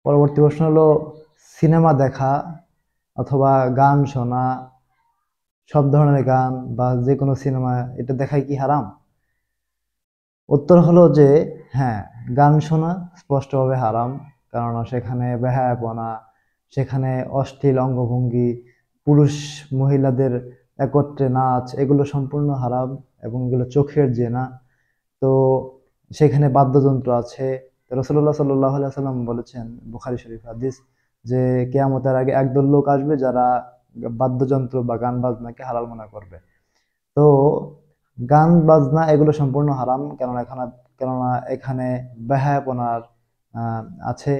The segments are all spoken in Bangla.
পরবর্তী প্রশ্ন হলো, সিনেমা দেখা অথবা গান শোনা, সব ধরনের গান বা যে কোনো সিনেমা, এটা দেখাই কি হারাম? উত্তর হলো যে হ্যাঁ, গান শোনা স্পষ্টভাবে হারাম। কেননা সেখানে বেহায়াপনা, সেখানে অশ্লীল অঙ্গভঙ্গি, পুরুষ মহিলাদের একত্রে নাচ, এগুলো সম্পূর্ণ হারাম এবং এগুলো চোখের জেনা। তো সেখানে বাদ্যযন্ত্র আছে। রাসূলুল্লাহ সাল্লাল্লাহু আলাইহি ওয়াসাল্লাম বলেছেন, বুখারী শরীফ হাদিস, যে কিয়ামতের আগে একদল লোক আসবে যারা বাদ্যযন্ত্র বা গান বাজনাকে হালাল মনে করবে। তো গান বাজনা এগুলো সম্পূর্ণ হারাম। কেননা এখানে বেহায়াপনার আহ, আছে,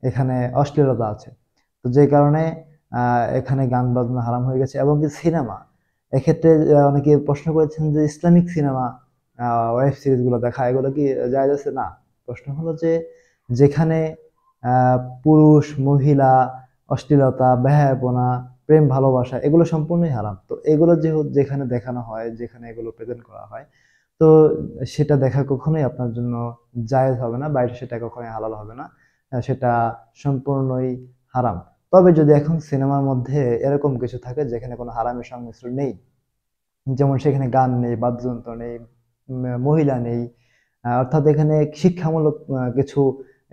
এখানে অশ্লীলতা আছে। তো যে কারণে এখানে গান বাজনা হারাম হয়ে গেছে। এবং কি সিনেমা, এক্ষেত্রে অনেকে প্রশ্ন করেছেন যে ইসলামিক সিনেমা, ওয়েব সিরিজ গুলো দেখা, এগুলো কি জায়েজ আছে? না। প্রশ্ন হলো যে যেখানে পুরুষ মহিলা, অশ্লীলতা, বেহায়াপনা, প্রেম ভালোবাসা, এগুলো সম্পূর্ণই হারাম। তো এগুলো যেখানে দেখানো হয়, যেখানে এগুলো প্রেজেন্ট করা হয়, তো সেটা দেখা কখনোই আপনার জন্য জায়েজ হবে না, বাইরে সেটা কখনোই হালাল হবে না। সেটা সম্পূর্ণই হারাম। তবে যদি এখন সিনেমার মধ্যে এরকম কিছু থাকে যেখানে কোনো হারামের সংমিশ্রণ নেই, যেমন সেখানে গান নেই, বাদ্যযন্ত্র নেই, মহিলা নেই, অর্থাৎ এখানে শিক্ষামূলক কিছু,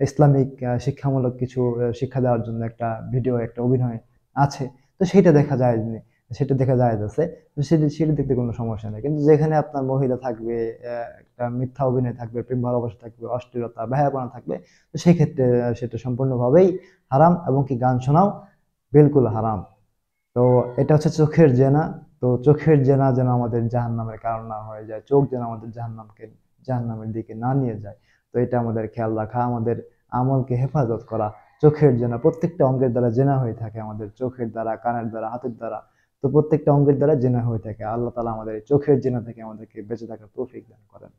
ইসলামিক শিক্ষামূলক কিছু শিক্ষা দেওয়ার জন্য একটা ভিডিও, একটা অভিনয় আছে, তো সেটা দেখা যায়, সেটা দেখা যায় আছে। তো সেটা সেটা দেখতে কোনো সমস্যা নেই। কিন্তু যেখানে আপনার মহিলা থাকবে, একটা মিথ্যা অভিনয় থাকবে, প্রেম ভালোবাসা থাকবে, অশ্লীলতা বেহায়াপনা থাকবে, তো সেই ক্ষেত্রে সেটা সম্পূর্ণভাবেই হারাম। এবং কি গান শোনাও বিলকুল হারাম। তো এটা হচ্ছে চোখের জেনা। তো চোখের জেনা যেন আমাদের জাহান্নামের কারণ না হয়ে যায়, চোখ যেন আমাদের জাহান্নামের দিকে না নিয়ে যায়। তো এটা আমাদের খেয়াল রাখা, আমাদের আমলকে হেফাজত করা। চোখের জেনা প্রত্যেকটা অঙ্গের দ্বারা জেনা হয়ে থাকে, আমাদের চোখের দ্বারা, কানের দ্বারা, হাতের দ্বারা। তো প্রত্যেকটা অঙ্গের দ্বারা জেনা হয়ে থাকে। আল্লাহ তাআলা আমাদের এই চোখের জেনা থেকে আমাদেরকে বেঁচে থাকার তৌফিক দান করেন।